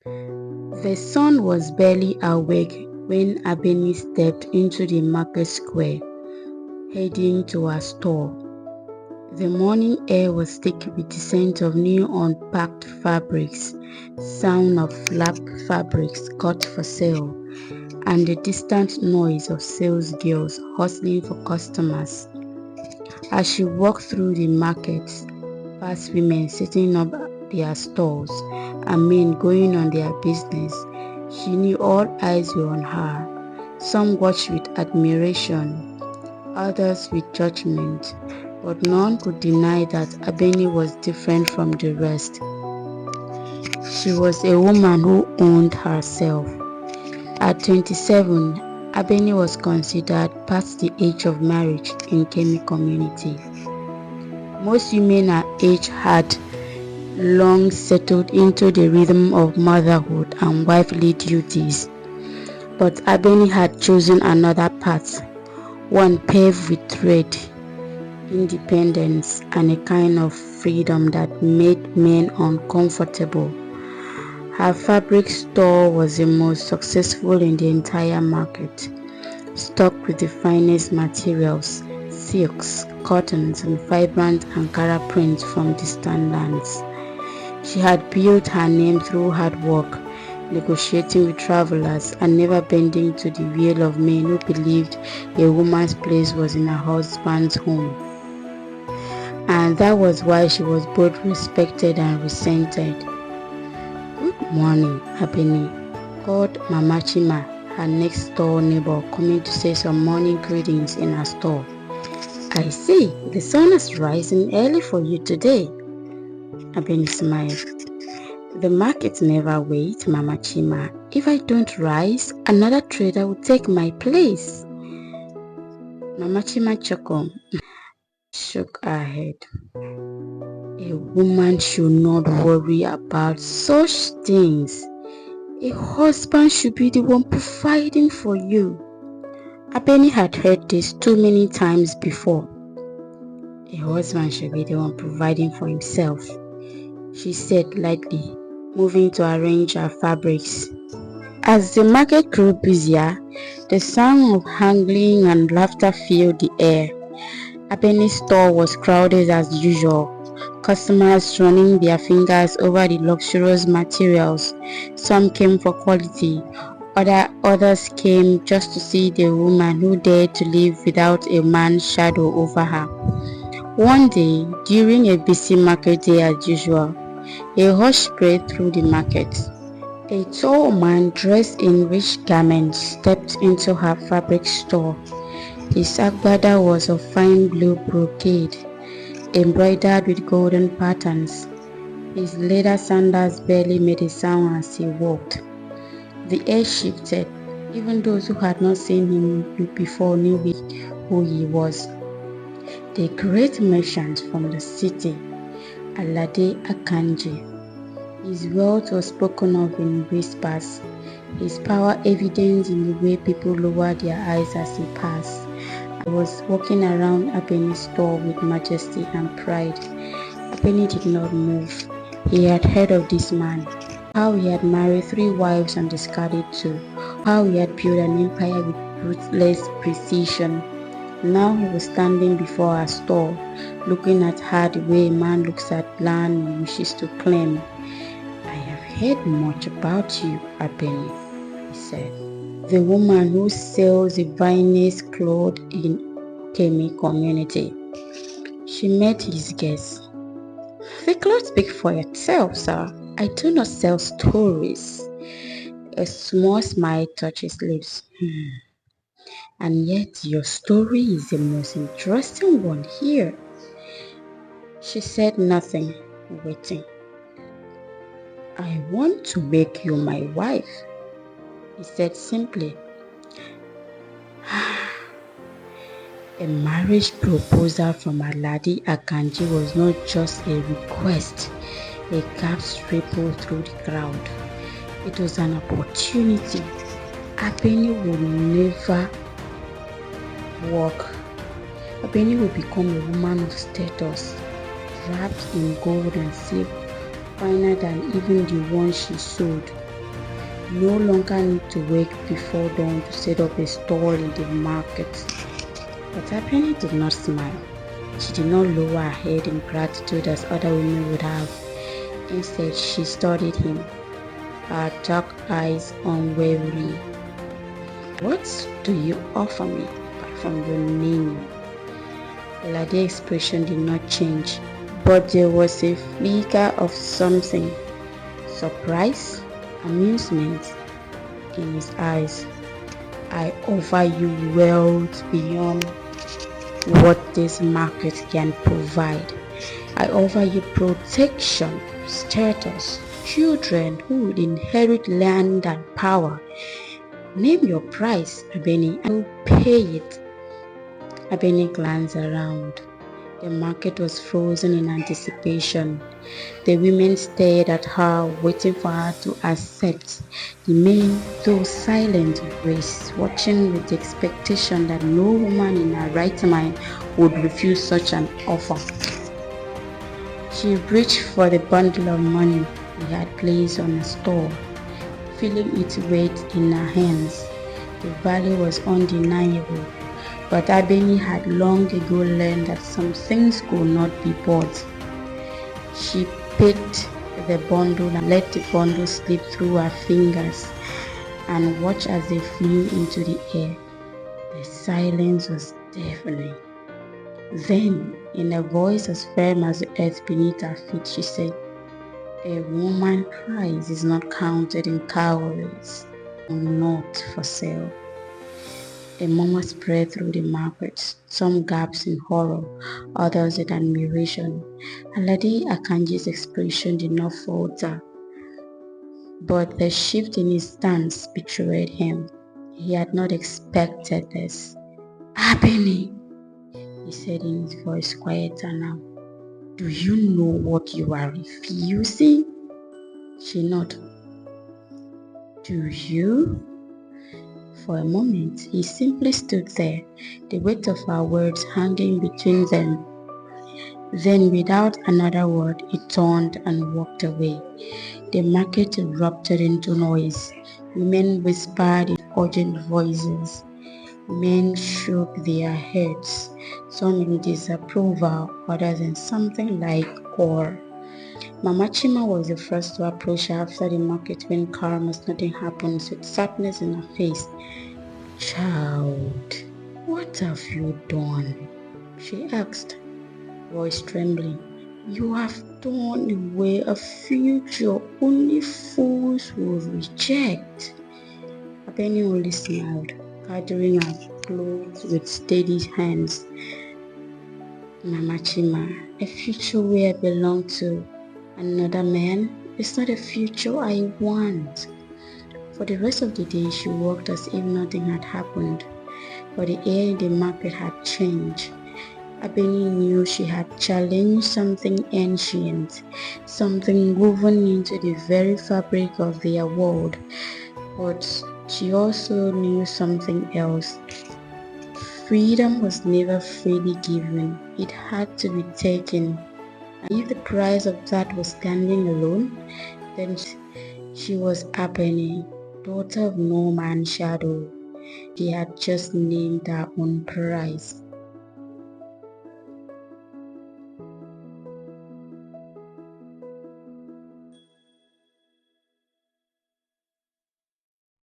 The sun was barely awake when Abeni stepped into the market square, heading to her store. The morning air was thick with the scent of new unpacked fabrics, sound of flap fabrics cut for sale, and the distant noise of sales girls hustling for customers. As she walked through the markets, past women setting up their stalls and men going on their business, she knew all eyes were on her. Some watched with admiration, others with judgment, but none could deny that Abeni was different from the rest. She was a woman who owned herself. At 27, Abeni was considered past the age of marriage in Kemi community. Most women her age had long settled into the rhythm of motherhood and wifely duties, but Abeni had chosen another path, one paved with trade, independence, and a kind of freedom that made men uncomfortable. Her fabric store was the most successful in the entire market, stocked with the finest materials, silks, cottons, and vibrant Ankara prints from distant lands. She had built her name through hard work, negotiating with travelers and never bending to the will of men who believed a woman's place was in her husband's home. And that was why she was both respected and resented. "Good morning, Abeni," called Mama Chima, her next door neighbor, coming to say some morning greetings in her store. "I see, the sun is rising early for you today." Abeni smiled. "The market never waits, Mama Chima. If I don't rise, another trader will take my place." Mama Chima chuckled, shook her head. "A woman should not worry about such things. A husband should be the one providing for you." Abeni had heard this too many times before. A husband should be the one providing for himself, she said lightly, moving to arrange her fabrics. As the market grew busier, the sound of haggling and laughter filled the air. Abeni's store was crowded as usual, customers running their fingers over the luxurious materials. Some came for quality, others came just to see the woman who dared to live without a man's shadow over her. One day, during a busy market day as usual, a hush spread through the market. A tall man dressed in rich garments stepped into her fabric store. His agbada was of fine blue brocade, embroidered with golden patterns. His leather sandals barely made a sound as he walked. The air shifted. Even those who had not seen him before knew who he was. The great merchant from the city, Alade Akanji. His wealth was spoken of in whispers, his power evident in the way people lowered their eyes as he passed. I was walking around Abeni's store with majesty and pride. Abeni did not move. He had heard of this man, how he had married 3 wives and discarded 2, how he had built an empire with ruthless precision. Now he was standing before her store, looking at her the way a man looks at land he wishes to claim. "I have heard much about you, Abeni," he said. "The woman who sells the finest clothes in Kemi community." She met his guess. "The clothes speak for itself, sir. I do not sell stories." A small smile touched his lips. "And yet your story is the most interesting one here." She said nothing, waiting. "I want to make you my wife," he said simply. A marriage proposal from Aladi Akanji was not just a request. A gasp rippled through the crowd. It was an opportunity. Abeni would never walk. Abeni would become a woman of status, wrapped in gold and silk, finer than even the one she sold. no longer need to wake before dawn to set up a stall in the market. But Abeni did not smile. She did not lower her head in gratitude as other women would have. Instead, she studied him, her dark eyes unwavering. "What do you offer me apart from your name?" Lade's expression did not change, but there was a flicker of something, surprise, amusement, in his eyes. "I offer you wealth beyond what this market can provide. I offer you protection, status, children who will inherit land and power. Name your price, Abeni. I will pay it." Abeni glanced around. The market was frozen in anticipation. The women stared at her, waiting for her to accept. The men, though silent, were watching with the expectation that no woman in her right mind would refuse such an offer. She reached for the bundle of money he had placed on a store, feeling its weight in her hands. The value was undeniable, but Abeni had long ago learned that some things could not be bought. She picked the bundle and let the bundle slip through her fingers and watched as they flew into the air. The silence was deafening. Then, in a voice as firm as the earth beneath her feet, she said, "A woman's price is not counted in calories, not for sale." A murmur spread through the market, some gasped in horror, others in admiration. Alade Akanji's expression did not falter, but the shift in his stance betrayed him. He had not expected this. "Abeni," he said in his voice quieter now, "do you know what you are refusing?" She nodded. "Do you?" For a moment, he simply stood there, the weight of her words hanging between them. Then, without another word, he turned and walked away. The market erupted into noise. Women whispered in urgent voices. Men shook their heads, some in disapproval, others in something like awe. Mama Chima was the first to approach her after the market when calm as nothing happened, with sadness in her face. "Child, what have you done?" she asked, voice trembling. "You have torn away a future only fools will reject." Abeni only smiled, gathering her clothes with steady hands. "Mama Chima, a future where I belong to another man is not a future I want." For the rest of the day, she walked as if nothing had happened, but the air in the market had changed. Abeni knew she had challenged something ancient, something woven into the very fabric of their world, but she also knew something else. Freedom was never freely given, it had to be taken. And if the price of that was standing alone, then she was Abeni, daughter of no man's shadow. She had just named her own price.